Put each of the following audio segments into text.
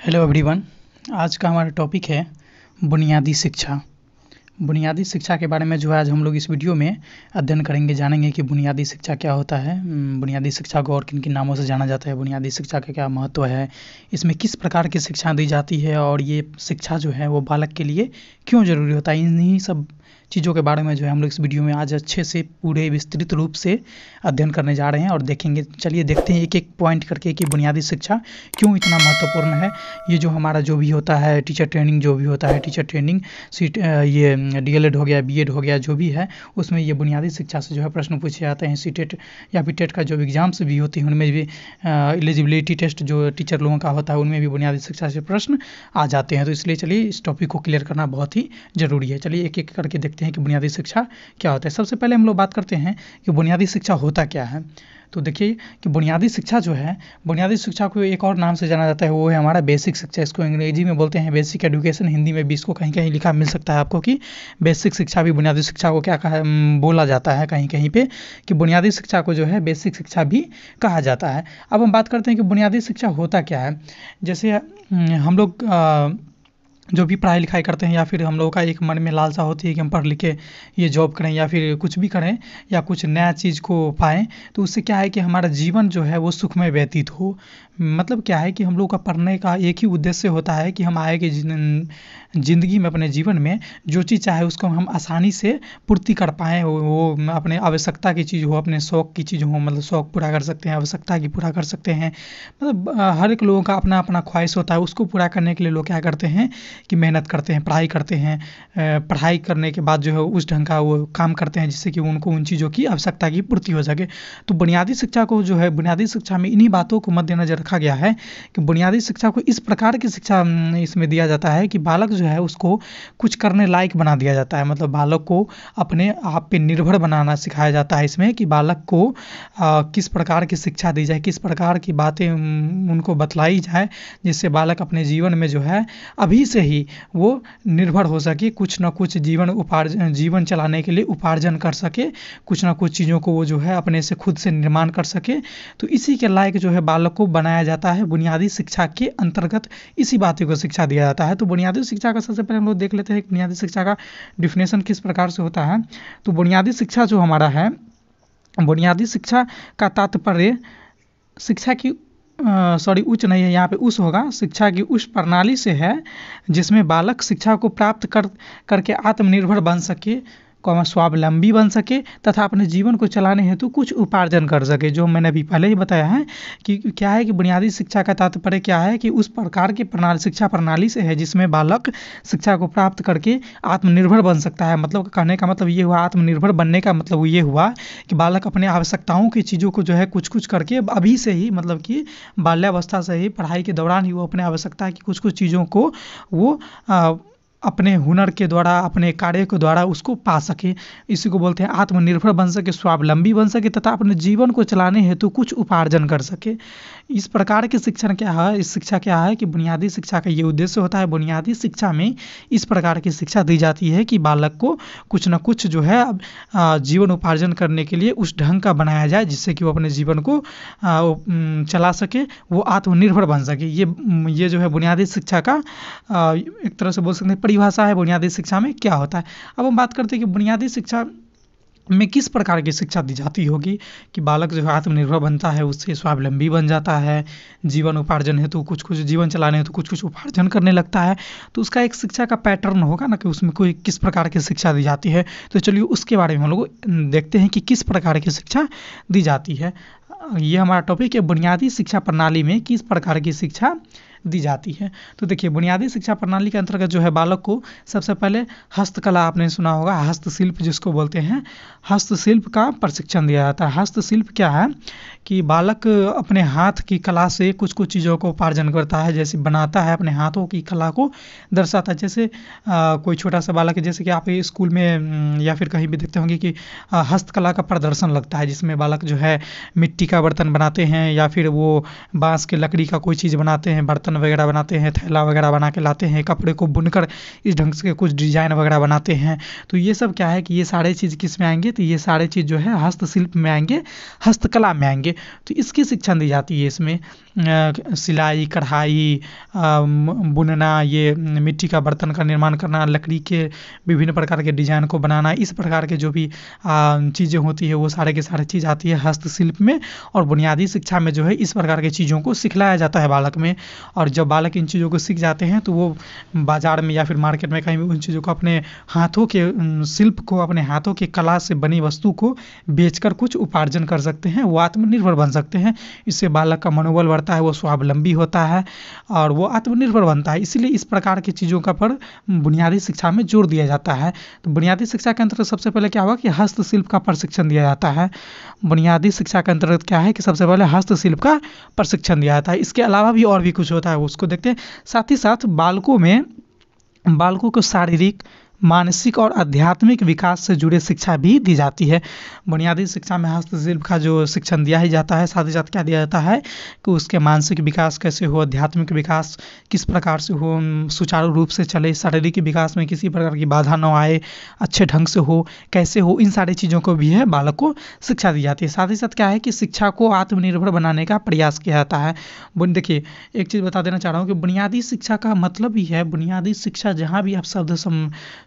Hello everyone. आज का हमारा टॉपिक है बुनियादी शिक्षा। बुनियादी शिक्षा के बारे में जो है आज हम लोग इस वीडियो में अध्ययन करेंगे, जानेंगे कि बुनियादी शिक्षा क्या होता है, बुनियादी शिक्षा को और किन किन नामों से जाना जाता है, बुनियादी शिक्षा का क्या महत्व है, इसमें किस प्रकार की शिक्षा दी जाती है और ये शिक्षा जो है वो बालक के लिए क्यों ज़रूरी होता है। इन्हीं सब चीज़ों के बारे में जो है हम लोग इस वीडियो में आज अच्छे से पूरे विस्तृत रूप से अध्ययन करने जा रहे हैं और देखेंगे। चलिए देखते हैं एक एक पॉइंट करके कि बुनियादी शिक्षा क्यों इतना महत्वपूर्ण है। ये जो हमारा जो भी होता है टीचर ट्रेनिंग, जो भी होता है टीचर ट्रेनिंग, ये डीएलएड हो गया, बीएड हो गया, जो भी है उसमें ये बुनियादी शिक्षा से जो है प्रश्न पूछे जाते हैं। सीटेट या फिर टेट का जो एग्जाम्स भी होती हैं उनमें भी एलिजिबिलिटी टेस्ट जो टीचर लोगों का होता है उनमें भी बुनियादी शिक्षा से प्रश्न आ जाते हैं। तो इसलिए चलिए इस टॉपिक को क्लियर करना बहुत ही ज़रूरी है। चलिए एक एक करके देखते हैं कि बुनियादी शिक्षा क्या होता है। सबसे पहले हम लोग बात करते हैं कि बुनियादी शिक्षा होता क्या है। तो देखिए कि बुनियादी शिक्षा जो है, बुनियादी शिक्षा को एक और नाम से जाना जाता है, वो है हमारा बेसिक शिक्षा। इसको अंग्रेजी में बोलते हैं बेसिक एजुकेशन, हिंदी में भी इसको कहीं कहीं लिखा मिल सकता है आपको कि बेसिक शिक्षा भी बुनियादी शिक्षा को क्या कहा बोला जाता है कहीं कहीं पे, कि बुनियादी शिक्षा को जो है बेसिक शिक्षा भी कहा जाता है। अब हम बात करते हैं कि बुनियादी शिक्षा होता क्या है। जैसे हम लोग जो भी पढ़ाई लिखाई करते हैं या फिर हम लोगों का एक मन में लालसा होती है कि हम पढ़ लिख के ये जॉब करें या फिर कुछ भी करें या कुछ नया चीज़ को पाएँ, तो उससे क्या है कि हमारा जीवन जो है वो सुखमय व्यतीत हो। मतलब क्या है कि हम लोग का पढ़ने का एक ही उद्देश्य होता है कि हम आए कि ज़िंदगी में अपने जीवन में जो चीज़ चाहे उसको हम आसानी से पूर्ति कर पाएँ। वो अपने आवश्यकता की चीज़ हो, अपने शौक़ की चीज़ हो, मतलब शौक़ पूरा कर सकते हैं, आवश्यकता की पूरा कर सकते हैं। मतलब हर एक लोगों का अपना अपना ख्वाहिश होता है, उसको पूरा करने के लिए लोग क्या करते हैं कि मेहनत करते हैं, पढ़ाई करते हैं। पढ़ाई करने के बाद जो है उस ढंग का वो काम करते हैं जिससे कि उनको उन चीज़ों की आवश्यकता की पूर्ति हो सके। तो बुनियादी शिक्षा को जो है, बुनियादी शिक्षा में इन्हीं बातों को मद्देनज़र रखा गया है कि बुनियादी शिक्षा को इस प्रकार की शिक्षा इसमें दिया जाता है कि बालक जो है उसको कुछ करने लायक बना दिया जाता है। मतलब बालक को अपने आप पे निर्भर बनाना सिखाया जाता है इसमें, कि बालक को किस प्रकार की शिक्षा दी जाए, किस प्रकार की बातें उनको बतलाई जाए जिससे बालक अपने जीवन में जो है अभी से ही वो निर्भर हो सके, कुछ ना कुछ जीवन चलाने के लिए उपार्जन कर सके, कुछ ना कुछ चीज़ों को वो जो है अपने से खुद से निर्माण कर सके। तो इसी के लायक जो है बालक को बनाया जाता है। बुनियादी शिक्षा के अंतर्गत इसी बातों को शिक्षा दिया जाता है। तो बुनियादी शिक्षा का सबसे पहले हम लोग देख लेते हैं कि बुनियादी शिक्षा का डिफिनेशन किस प्रकार से होता है। तो बुनियादी शिक्षा जो हमारा है, बुनियादी शिक्षा का तात्पर्य शिक्षा की उच्च नहीं है, यहाँ पे उस होगा, शिक्षा की उस प्रणाली से है जिसमें बालक शिक्षा को प्राप्त करके आत्मनिर्भर बन सके, स्वावलंबी बन सके तथा अपने जीवन को चलाने हेतु कुछ उपार्जन कर सके। जो मैंने अभी पहले ही बताया है कि क्या है कि बुनियादी शिक्षा का तात्पर्य क्या है कि उस प्रकार की शिक्षा प्रणाली से है जिसमें बालक शिक्षा को प्राप्त करके आत्मनिर्भर बन सकता है। मतलब कहने का मतलब ये हुआ, आत्मनिर्भर बनने का मतलब ये हुआ कि बालक अपने आवश्यकताओं की चीज़ों को जो है कुछ कुछ करके अभी से ही, मतलब कि बाल्यावस्था से ही, पढ़ाई के दौरान ही वो अपने आवश्यकता की कुछ कुछ चीज़ों को वो अपने हुनर के द्वारा, अपने कार्य के द्वारा उसको पा सके। इसी को बोलते हैं आत्मनिर्भर बन सके, स्वावलंबी बन सके तथा अपने जीवन को चलाने हेतु कुछ उपार्जन कर सके। इस प्रकार की शिक्षण क्या है, इस शिक्षा क्या है कि बुनियादी शिक्षा का ये उद्देश्य होता है। बुनियादी शिक्षा में इस प्रकार की शिक्षा दी जाती है कि बालक को कुछ न कुछ जो है जीवन उपार्जन करने के लिए उस ढंग का बनाया जाए जिससे कि वो अपने जीवन को चला सके, वो आत्मनिर्भर बन सके। ये जो है बुनियादी शिक्षा का एक तरह से बोल सकते हैं परिभाषा है, बुनियादी शिक्षा में क्या होता है। अब हम बात करते हैं कि बुनियादी शिक्षा में किस प्रकार की शिक्षा दी जाती होगी कि बालक जो है आत्मनिर्भर बनता है, उससे स्वावलंबी बन जाता है, जीवन उपार्जन हेतु कुछ कुछ, जीवन चलाने हेतु कुछ कुछ उपार्जन करने लगता है। तो उसका एक शिक्षा का पैटर्न होगा ना कि उसमें कोई किस प्रकार की शिक्षा दी जाती है। तो चलिए उसके बारे में हम लोग देखते हैं कि किस प्रकार की शिक्षा दी जाती है। ये हमारा टॉपिक है, बुनियादी शिक्षा प्रणाली में किस प्रकार की शिक्षा दी जाती है। तो देखिए बुनियादी शिक्षा प्रणाली के अंतर्गत जो है बालक को सबसे पहले हस्तकला, आपने सुना होगा हस्तशिल्प जिसको बोलते हैं, हस्तशिल्प का प्रशिक्षण दिया जाता है। हस्तशिल्प क्या है कि बालक अपने हाथ की कला से कुछ कुछ चीज़ों को उपार्जन करता है, जैसे बनाता है, अपने हाथों की कला को दर्शाता है। जैसे कोई छोटा सा बालक है, जैसे कि आप स्कूल में या फिर कहीं भी देखते होंगे कि हस्तकला का प्रदर्शन लगता है जिसमें बालक जो है मिट्टी का बर्तन बनाते हैं या फिर वो बांस के लकड़ी का कोई चीज़ बनाते हैं, बर्तन बर्तन वगैरह बनाते हैं, थैला वगैरह बना के लाते हैं, कपड़े को बुनकर इस ढंग से कुछ डिज़ाइन वगैरह बनाते हैं। तो ये सब क्या है कि ये सारे चीज़ किस में आएंगे, तो ये सारे चीज़ जो है हस्तशिल्प में आएंगे, हस्तकला में आएंगे। तो इसकी शिक्षा दी जाती है इसमें। सिलाई, कढ़ाई, बुनना, ये मिट्टी का बर्तन का निर्माण करना, लकड़ी के विभिन्न प्रकार के डिजाइन को बनाना, इस प्रकार के जो भी चीज़ें होती है वो सारे के सारे चीज़ आती है हस्तशिल्प में। और बुनियादी शिक्षा में जो है इस प्रकार की चीज़ों को सिखलाया जाता है बालक में। और जब बालक इन चीज़ों को सीख जाते हैं तो वो बाजार में या फिर मार्केट में कहीं भी उन चीज़ों को, अपने हाथों के शिल्प को, अपने हाथों की कला से बनी वस्तु को बेचकर कुछ उपार्जन कर सकते हैं, वो आत्मनिर्भर बन सकते हैं। इससे बालक का मनोबल बढ़ता है, वो स्वावलंबी होता है और वो आत्मनिर्भर बनता है। इसलिए इस प्रकार की चीज़ों का पर बुनियादी शिक्षा में जोर दिया जाता है। तो बुनियादी शिक्षा के अंतर्गत सबसे पहले क्या हुआ कि हस्तशिल्प का प्रशिक्षण दिया जाता है। बुनियादी शिक्षा के अंतर्गत क्या है कि सबसे पहले हस्तशिल्प का प्रशिक्षण दिया जाता है। इसके अलावा भी और भी कुछ होता है, उसको देखते हैं। साथ ही साथ बालकों को शारीरिक, मानसिक और आध्यात्मिक विकास से जुड़े शिक्षा भी दी जाती है। बुनियादी शिक्षा में हस्तशिल्प का जो शिक्षण दिया ही जाता है, साथ ही साथ क्या दिया जाता है कि उसके मानसिक विकास कैसे हो, आध्यात्मिक विकास किस प्रकार से हो, सुचारू रूप से चले, शारीरिक विकास में किसी प्रकार की बाधा न आए, अच्छे ढंग से हो, कैसे हो, इन सारी चीज़ों को भी है बालक को शिक्षा दी जाती है। साथ ही साथ क्या है कि शिक्षा को आत्मनिर्भर बनाने का प्रयास किया जाता है। देखिए, एक चीज़ बता देना चाह रहा हूँ कि बुनियादी शिक्षा का मतलब ही है, बुनियादी शिक्षा जहाँ भी आप शब्द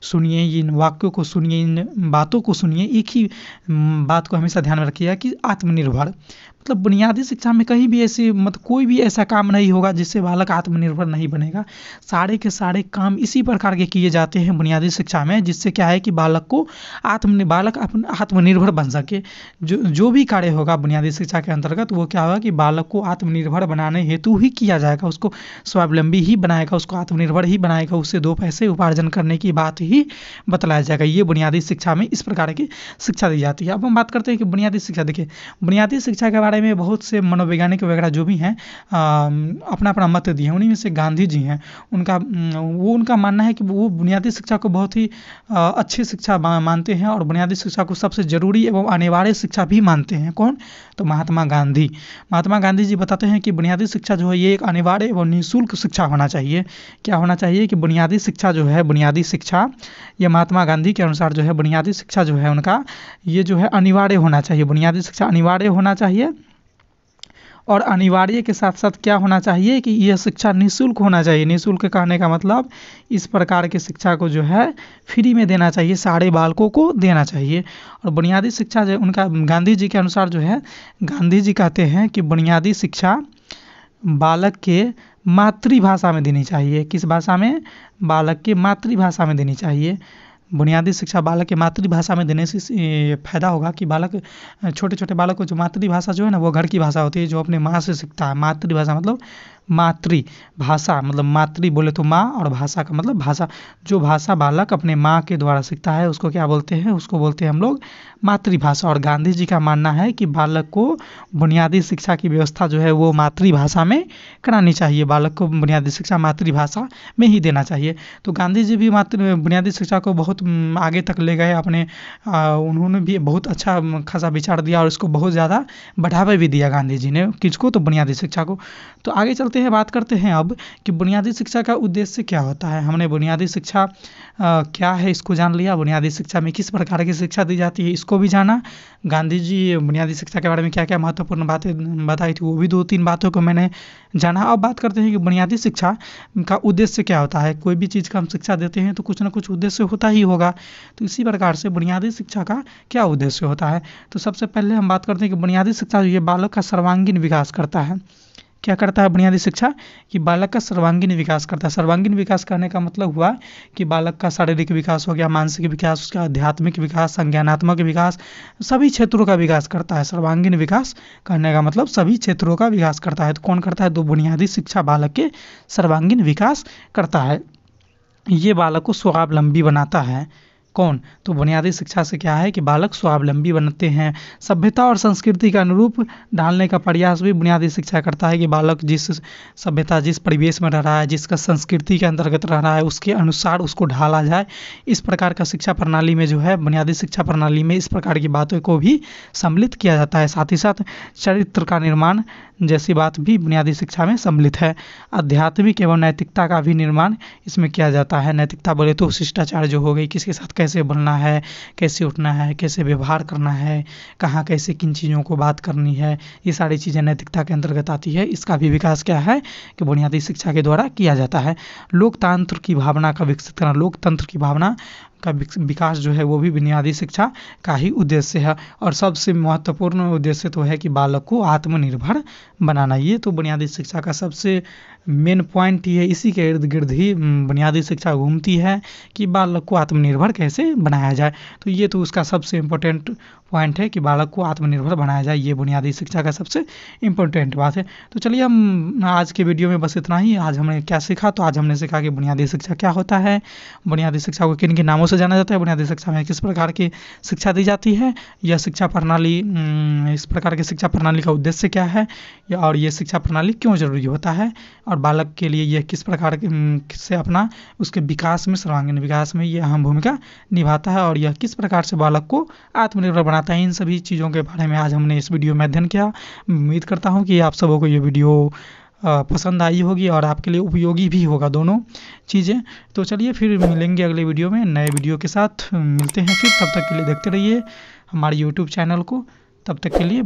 सुनिए, इन वाक्यों को सुनिए, इन बातों को सुनिए, एक ही बात को हमेशा ध्यान में रखिएगा कि आत्मनिर्भर। मतलब बुनियादी शिक्षा में कहीं भी ऐसी कोई भी ऐसा काम नहीं होगा जिससे बालक आत्मनिर्भर नहीं बनेगा। सारे के सारे काम इसी प्रकार के किए जाते हैं बुनियादी शिक्षा में, जिससे क्या है कि बालक को आत्मनिर्भर बन सके। जो भी कार्य होगा बुनियादी शिक्षा के अंतर्गत, वो क्या होगा कि बालक को आत्मनिर्भर बनाने हेतु ही किया जाएगा, उसको स्वावलंबी ही बनाएगा, उसको आत्मनिर्भर ही बनाएगा, उससे 2 पैसे उपार्जन करने की बात ही बतलाया जाएगा। ये बुनियादी शिक्षा में इस प्रकार की शिक्षा दी जाती है। अब हम बात करते हैं कि बुनियादी शिक्षा, देखिए बुनियादी शिक्षा के बारे में बहुत से मनोवैज्ञानिक वगैरह जो भी हैं अपना अपना मत दिए हैं। उन्हीं में से गांधी जी हैं, उनका मानना है कि वो बुनियादी शिक्षा को बहुत ही अच्छी शिक्षा मानते हैं और बुनियादी शिक्षा को सबसे जरूरी एवं अनिवार्य शिक्षा भी मानते हैं। कौन? तो महात्मा गांधी जी बताते हैं कि बुनियादी शिक्षा जो है ये एक अनिवार्य एवं निःशुल्क शिक्षा होना चाहिए। क्या होना चाहिए कि बुनियादी शिक्षा जो है, बुनियादी शिक्षा, ये महात्मा गांधी के अनुसार जो है बुनियादी शिक्षा जो है उनका, ये जो है अनिवार्य होना चाहिए। बुनियादी शिक्षा अनिवार्य होना चाहिए और अनिवार्य के साथ साथ क्या होना चाहिए कि यह शिक्षा निःशुल्क होना चाहिए। निःशुल्क कहने का मतलब इस प्रकार की शिक्षा को जो है फ्री में देना चाहिए, सारे बालकों को देना चाहिए। और बुनियादी शिक्षा जो उनका, गांधी जी के अनुसार जो है, गांधी जी कहते हैं कि बुनियादी शिक्षा बालक के मातृभाषा में देनी चाहिए। किस भाषा में? बालक के मातृभाषा में देनी चाहिए। बुनियादी शिक्षा बालक के मातृभाषा में देने से फायदा होगा कि बालक, छोटे छोटे बालक को जो मातृभाषा जो है ना, वो घर की भाषा होती है, जो अपने माँ से सीखता है। मातृभाषा मतलब मातृभाषा, मतलब मातृ बोले तो माँ, और भाषा का मतलब भाषा। जो भाषा बालक अपने माँ के द्वारा सीखता है उसको क्या बोलते हैं? उसको बोलते हैं हम लोग मातृभाषा। और गांधी जी का मानना है कि बालक को बुनियादी शिक्षा की व्यवस्था जो है वो मातृभाषा में करानी चाहिए। बालक को बुनियादी शिक्षा मातृभाषा में ही देना चाहिए। तो गांधी जी भी बुनियादी शिक्षा को बहुत आगे तक ले गए अपने, उन्होंने भी बहुत अच्छा खासा विचार दिया और इसको बहुत ज़्यादा बढ़ावा भी दिया गांधी जी ने। किसको? तो बुनियादी शिक्षा को। तो आगे चलते हैं, बात करते हैं अब कि बुनियादी शिक्षा का उद्देश्य क्या होता है। हमने बुनियादी शिक्षा क्या है इसको जान लिया, बुनियादी शिक्षा में किस प्रकार की शिक्षा दी जाती है इसको भी जाना। गांधी जी बुनियादी शिक्षा के बारे में क्या क्या महत्वपूर्ण बातें बताई थी वो भी 2-3 बातों को मैंने जाना। अब बात करते हैं कि बुनियादी शिक्षा का उद्देश्य क्या होता है। कोई भी चीज़ का हम शिक्षा देते हैं तो कुछ ना कुछ उद्देश्य होता ही होगा। तो इसी प्रकार से बुनियादी शिक्षा का क्या उद्देश्य होता है। तो सबसे पहले हम बात करते हैं कि बुनियादी शिक्षा जो ये बालक का सर्वांगीण विकास करता है। क्या करता है बुनियादी शिक्षा? कि बालक का सर्वांगीण विकास करता है। सर्वांगीण विकास करने का मतलब हुआ कि बालक का शारीरिक विकास हो गया, मानसिक विकास, उसका आध्यात्मिक विकास, संज्ञानात्मक विकास, सभी क्षेत्रों का विकास करता है। सर्वांगीण विकास करने का मतलब सभी क्षेत्रों का विकास करता है। तो कौन करता है? तो बुनियादी शिक्षा बालक के सर्वांगीण विकास करता है। ये बालक को स्वावलंबी बनाता है। कौन? तो बुनियादी शिक्षा से क्या है कि बालक स्वावलंबी बनते हैं। सभ्यता और संस्कृति के अनुरूप ढालने का प्रयास भी बुनियादी शिक्षा करता है कि बालक जिस सभ्यता, जिस परिवेश में रह रहा है, जिसका संस्कृति के अंतर्गत रह रहा है, उसके अनुसार उसको ढाला जाए। इस प्रकार का शिक्षा प्रणाली में जो है, बुनियादी शिक्षा प्रणाली में इस प्रकार की बातों को भी सम्मिलित किया जाता है। साथ ही साथ चरित्र का निर्माण जैसी बात भी बुनियादी शिक्षा में सम्मिलित है। आध्यात्मिक एवं नैतिकता का भी निर्माण इसमें किया जाता है। नैतिकता बोले तो शिष्टाचार जो हो गई, किसके साथ कैसे बनना है, कैसे उठना है, कैसे व्यवहार करना है, कहाँ कैसे किन चीज़ों को बात करनी है, ये सारी चीज़ें नैतिकता के अंतर्गत आती है। इसका भी विकास क्या है कि बुनियादी शिक्षा के द्वारा किया जाता है। लोकतंत्र की भावना का विकसित करना, लोकतंत्र की भावना का विकास जो है वो भी बुनियादी शिक्षा का ही उद्देश्य है। और सबसे महत्वपूर्ण उद्देश्य तो है कि बालक को आत्मनिर्भर बनाना। ये तो बुनियादी शिक्षा का सबसे मेन पॉइंट ही है। इसी के इर्द गिर्द ही बुनियादी शिक्षा घूमती है कि बालक को आत्मनिर्भर कैसे बनाया जाए। तो ये तो उसका सबसे इम्पोर्टेंट पॉइंट है कि बालक को आत्मनिर्भर बनाया जाए। ये बुनियादी शिक्षा का सबसे इम्पोर्टेंट बात है। तो चलिए हम आज के वीडियो में बस इतना ही। आज हमने क्या सीखा? तो आज हमने सीखा कि बुनियादी शिक्षा क्या होता है, बुनियादी शिक्षा को किन किन नामों से जाना जाता है, बुनियादी शिक्षा में किस प्रकार की शिक्षा दी जाती है, यह शिक्षा प्रणाली, इस प्रकार की शिक्षा प्रणाली का उद्देश्य क्या है, और ये शिक्षा प्रणाली क्यों जरूरी होता है, और बालक के लिए यह किस प्रकार से अपना उसके विकास में, सर्वांगीण विकास में ये अहम भूमिका निभाता है, और यह किस प्रकार से बालक को आत्मनिर्भर बनाता है। इन सभी चीज़ों के बारे में आज हमने इस वीडियो में अध्ययन किया। उम्मीद करता हूँ कि आप सबों को ये वीडियो पसंद आई होगी और आपके लिए उपयोगी भी होगा दोनों चीज़ें। तो चलिए फिर मिलेंगे अगले वीडियो में, नए वीडियो के साथ मिलते हैं फिर। तब तक के लिए देखते रहिए हमारे YouTube चैनल को। तब तक के लिए